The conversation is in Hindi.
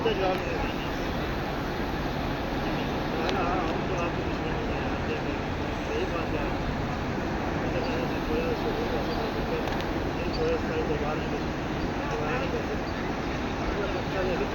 का जवाब नहीं देना है ना। हम तो आपको दुश्मन नहीं है, आप देख रहे हैं। सही बात है। मतलब मैंने तो थोड़ा सोचो कैसे कर सकते हैं, नहीं थोड़ा सा दीवार नहीं कर सकते, दीवार नहीं कर सकते। मतलब बच्चा जैसे